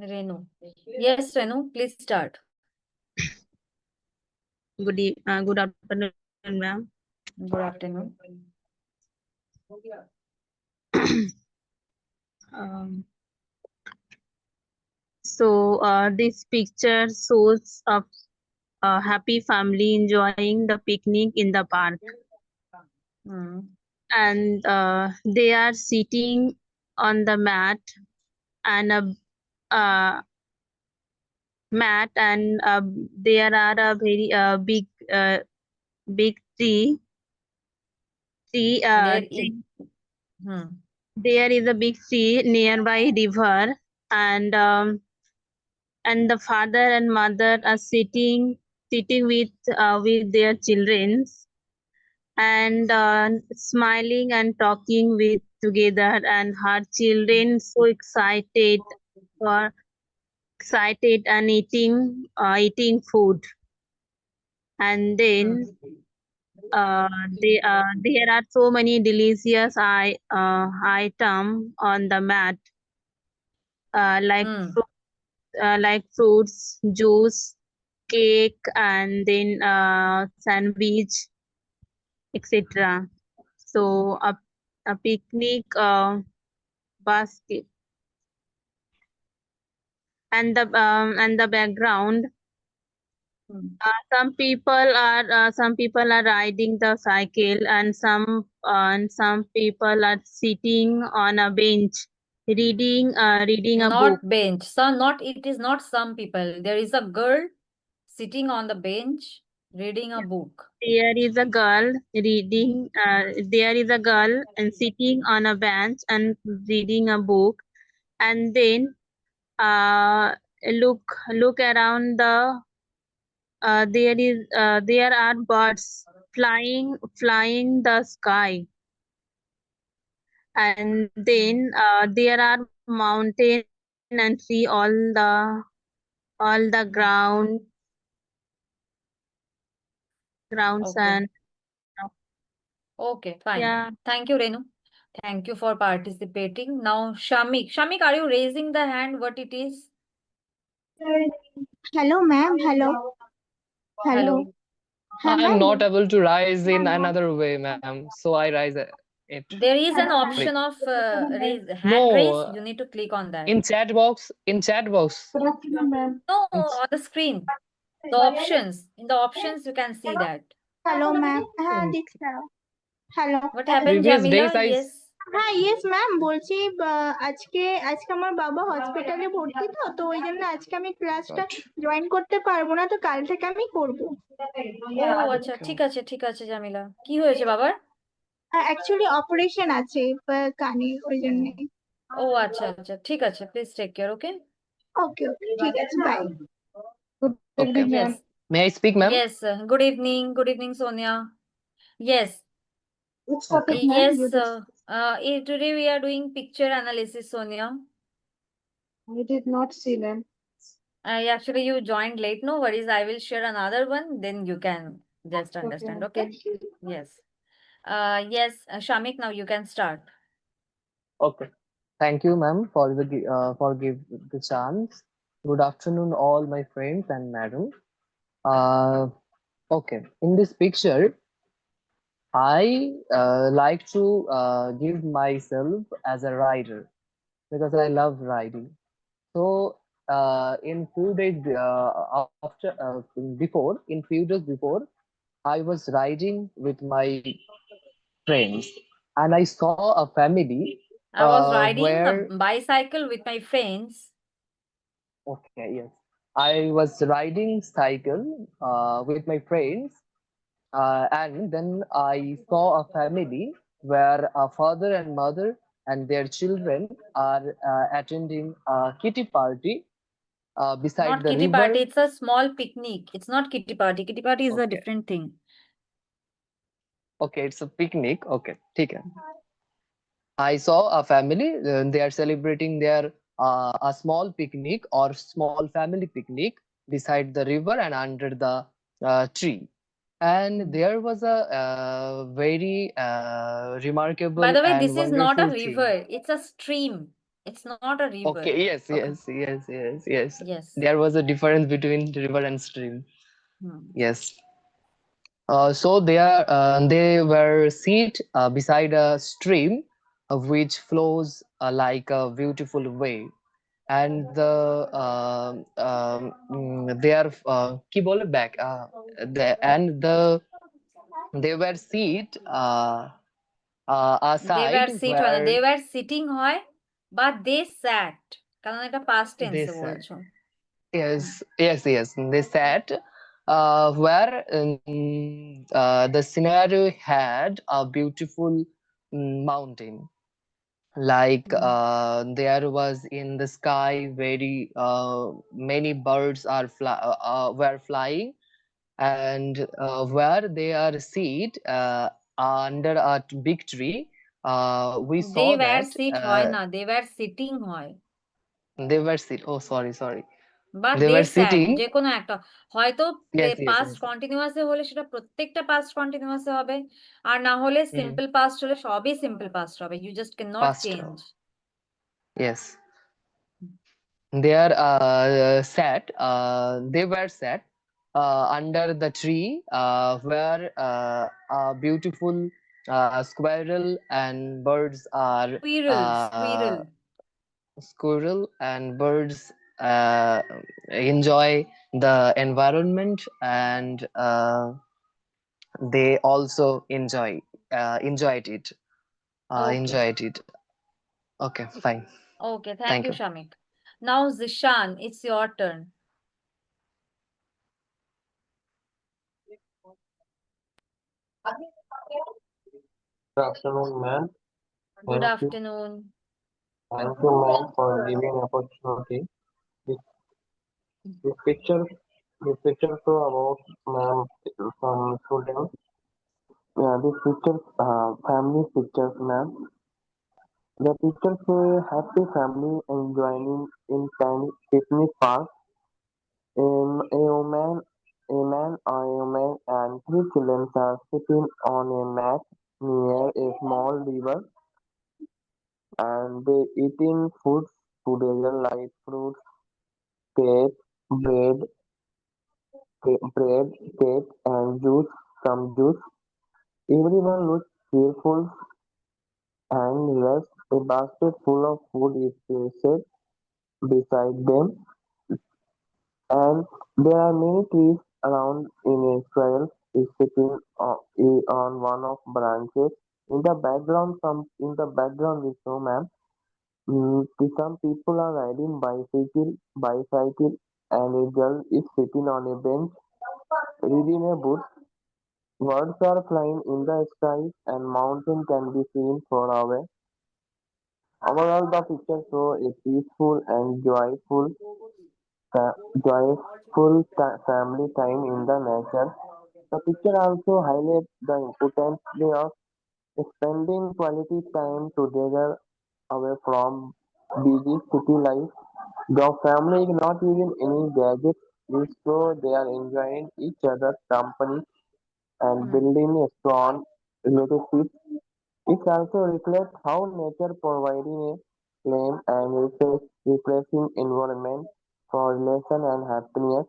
Renu. Yes, Renu, please start. Good afternoon, ma'am. Good afternoon. Um, this picture shows a happy family enjoying the picnic in the park, Hmm. and they are sitting on the and a uh, mat, and there are a very big tree. There is. Hmm. There is a big tree nearby river, and and the father and mother are sitting with their children, and smiling and talking with together, and her children so for excited and eating food. And then Hmm. there are so many delicious item on the mat, like Hmm. fruits, juice, cake, and then sandwich, etc. So a picnic basket, and the background. Hmm. Some people are riding the cycle, and some people are sitting on a bench reading a book. Not bench. Some not. It is not some people. There is a girl sitting on the bench reading a book. There is a girl reading. There is a girl and sitting on a bench and reading a book, and then uh, look look around there are birds flying the sky, and then there are mountain and tree all the grounds, and Okay. Okay, fine. yeah. Thank you, Renu. Thank you for participating. Now, Shamik. Shamik, are you raising the hand? What it is? Hello, ma'am. Hello. Hello. Hello. I'm Ma'am. not able to rise in another way, ma'am. So I rise it. There is an Like option of hand raise. no, You need to click on that. in chat box. In chat box. Good afternoon, ma'am. No, In, on the screen. The options. In the options, you can see that. Hello, ma'am. হ্যাঁ in দিচ্ছি দাঁড়াও। Hello. What happened, previous Jamila? days, I. Yes. হ্যাঁ yes ma'am বলছি আজকে আজকে আমার বাবা হসপিটালে ভর্তি তো ওই জন্য আজকে আমি ক্লাসটা God. জয়েন করতে পারবো না, তো কাল থেকে আমি করব। ও আচ্ছা, Okay. ঠিক আছে জামিলা। কি হয়েছে বাবার? অ্যাকচুয়ালি অপারেশন আছে কানে, ওই জন্য। ও আচ্ছা, ঠিক আছে। প্লিজ টেক কেয়ার, ওকে? ওকে ওকে ঠিক আছে, by. Okay. Yes. May I speak, ma'am? Yes. Good evening. Good evening, Sonia. Yes. Which Okay. topic, ma'am? Yes. Today we are doing picture analysis, Sonia. I did not see them. Actually, you joined late. No worries. I will share another one. Then you can just understand. Okay. Yes. Yes. Shamik, now you can start. Okay. Thank you, ma'am, for give the chance. Good afternoon, all my friends and madam. Uh, okay. In this picture, I like to give myself as a rider because I love riding. So in few days in few days before, I was riding with my friends, and I saw a family I was riding a where. bicycle with my friends. Okay, yes, I was riding cycle with my friends, and then I saw a family where a father and mother and their children are attending a kitty party beside Not the kitty party. river. It's a small picnic. It's not kitty party. Kitty party is a Okay, different thing. okay, it's a picnic. Okay, ठीक है. I saw a family. They are celebrating their a small picnic or small family picnic beside the river and under the tree. And there was a very By remarkable the way, and this is not a wonderful thing. river. It's a stream. It's not a river. Okay, yes, Okay. yes. Yes. There was a difference between river and stream. Yes. So they were seated beside a stream which flows like a beautiful way, and they are কি বলে back they were seated They were aside sit where they were sitting হয় but they sat কারণ এটা past they tense A sat. বলছো। Yes, yes. They sat where the scenario had a beautiful mountain. Like there was in the sky very many birds were flying, and where they are seated under a big tree, we They saw were that sit হয় না, they were sitting হয়। they were sit. Oh, sorry. বা They they were sat, sitting. যে কোনো একটা, হয়তো Yes, past continuous এ হলে সেটা প্রত্যেকটা past continuous এ হবে, আর না হলে simple past হলে সবই simple past হবে, you just cannot Past. change। Yes. They are they were sat under the tree where a beautiful squirrel and birds are squirrel and birds enjoy the environment, and they also enjoyed it. Okay. Enjoyed it. Okay, fine. Okay, thank you, Shamik. Now, Zishan, it's your turn. Good afternoon, ma'am. Good afternoon. Thank you, ma'am, for giving opportunity. This picture show about ma'am some students. Yeah, this picture family pictures, ma'am. The picture show a happy family enjoying in tiny picnic park. A woman and three children are sitting on a mat near a small river, and they eating foods together like fruits, cake, bread, cake, and some juice. Everyone looks cheerful and rests. A basket full of food is placed beside them, and there are many trees around. In a trail is sitting on one of branches. In the background, we show, ma'am. Some people are riding bicycle, and a girl is sitting on a bench reading a book. Birds are flying in the sky, and mountain can be seen far away. Overall, the picture shows a peaceful and fa- family time in the nature. The picture also highlights the importance of spending quality time together away from busy city life. The family is not using any gadgets, so they are enjoying each other's company and building a strong relationship. It also reflects how nature providing a calm and refreshing environment for relation and happiness.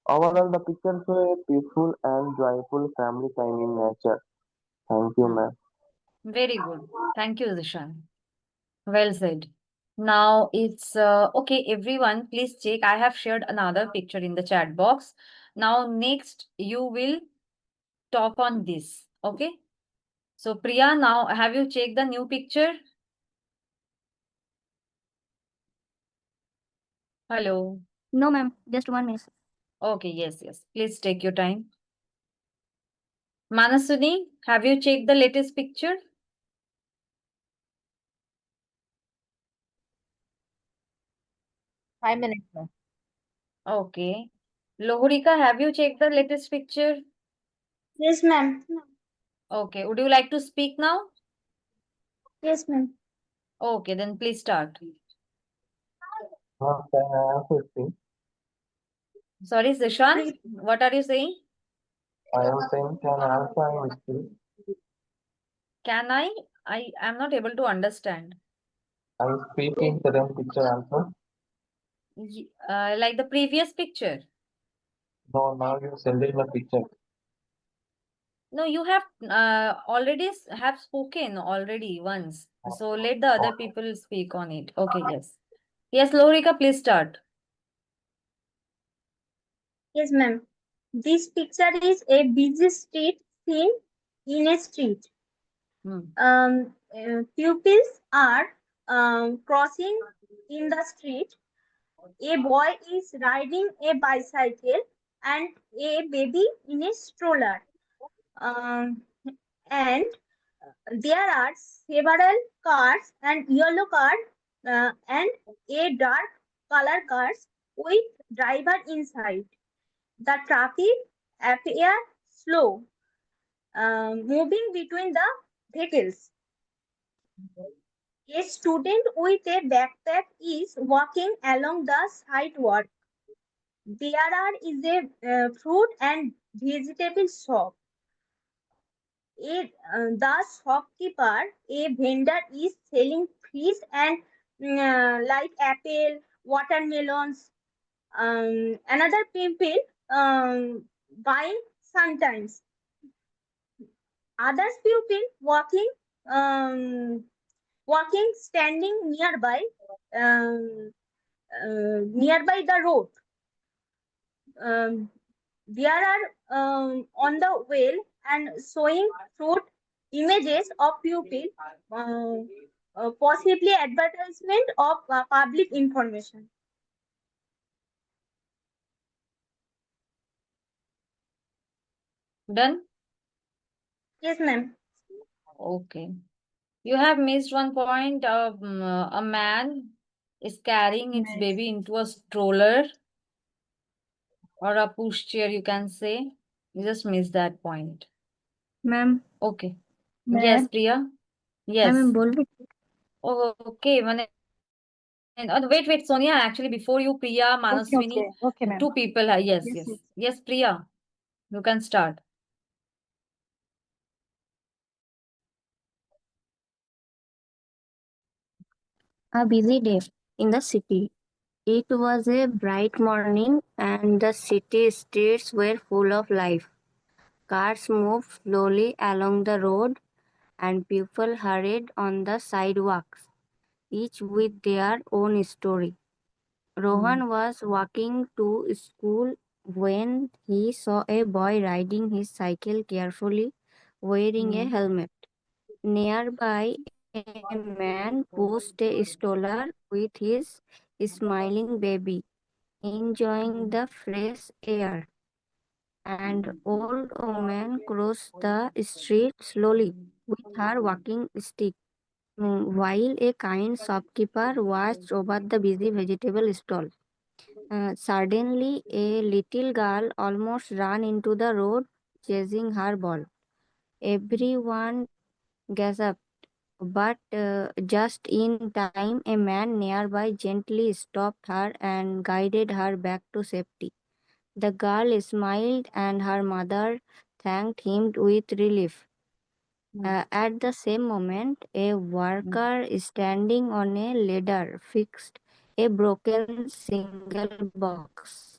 Overall, the picture shows a peaceful and joyful family time in nature. Thank you, ma'am. Very good. Thank you, Zishan. Well said. Now it's okay, everyone, please check. I have shared another picture in the chat box. Now, next, you will talk on this. Okay. So, Priya, now have you checked the new picture? Hello. No, ma'am. Just 1 minute. Okay, yes. Please take your time. Manasuni, have you checked the latest picture? 5 minutes, ma'am. Okay. Lohurika, have you checked the latest picture? Yes, ma'am. Okay. Would you like to speak now? Yes, ma'am. Okay, then please start. Can I also speak? Sorry, Zishan, what are you saying? I am saying, can I also speak? Can I am not able to understand. I speak in current picture also. Like the previous picture. No, now you sending the picture. No, you have already have spoken already once. So let the other Okay. people speak on it. Okay, yes. Yes, Lorika, please start. Yes, ma'am. This picture is a busy street scene in a street. Hmm. Pupils are crossing in the street. A boy is riding a bicycle and a baby in a stroller. Um, and there are several cars and yellow car and a dark color cars with driver inside. The traffic appear slow, moving between the vehicles. A student with a backpack is walking along the sidewalk. Is a fruit and vegetable shop. The shopkeeper, a vendor, is selling fish and like apple, watermelons. Another people buying sometimes. Others people um, standing um, nearby the road. Um, there are on the wheel and showing fruit images of pupil, uh, possibly advertisement of public information. Done? Yes, ma'am. Okay. You have missed one point of a man is carrying its baby into a stroller or a pushchair, you can say. You just missed that point. Ma'am, Okay. may Yes, I? Priya. Ma'am, Yes. बोल रही थी? Oh, okay. Wait, Sonia. Actually, before you, Priya, Okay, Manaswini, okay, okay, ma'am. two people. Yes, Yes, yes. yes. Yes, Priya. You can start. A busy day in the city. It was a bright morning and the city streets were full of life. Cars moved slowly along the road and people hurried on the sidewalks, each with their own story. Rohan was walking to school when he saw a boy riding his cycle carefully, wearing a helmet. Nearby, a man pushed a stroller with his smiling baby, enjoying the fresh air. An old woman crossed the street slowly with her walking stick, while a kind shopkeeper watched over the busy vegetable stall. Suddenly, a little girl almost ran into the road chasing her ball. Everyone gasped, but just in time, a man nearby gently stopped her and guided her back to safety. The girl smiled, and her mother thanked him with relief. At the same moment, a worker standing on a ladder fixed a broken single box,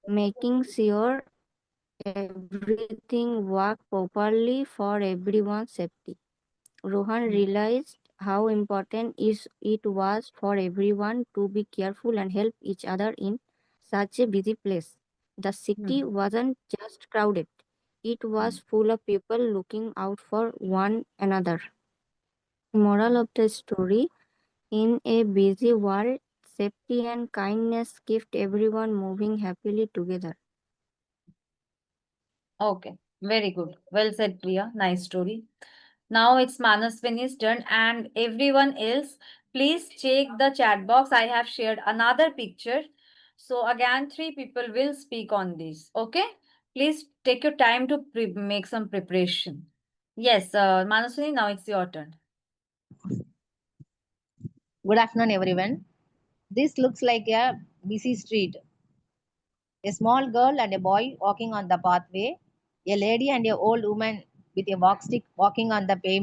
making sure everything worked properly for everyone's safety. Rohan realized how important it was for everyone to be careful and help each other in such a busy place. The city wasn't just crowded, it was full of people looking out for one another. Moral of the story: in a busy world, safety and kindness kept everyone moving happily together. Okay. Very good. Well said, Priya. Nice story. Now it's Manaswini's turn and everyone else, please check the chat box. I have shared another picture. So again, three people will speak on this. Okay? Please take your time to make some preparation. Yes, Manaswini, now it's your turn. Good afternoon, everyone. This looks like a busy street. A small girl and a boy walking on the pathway. A lady and an old woman with a walk stick walking on the pavement.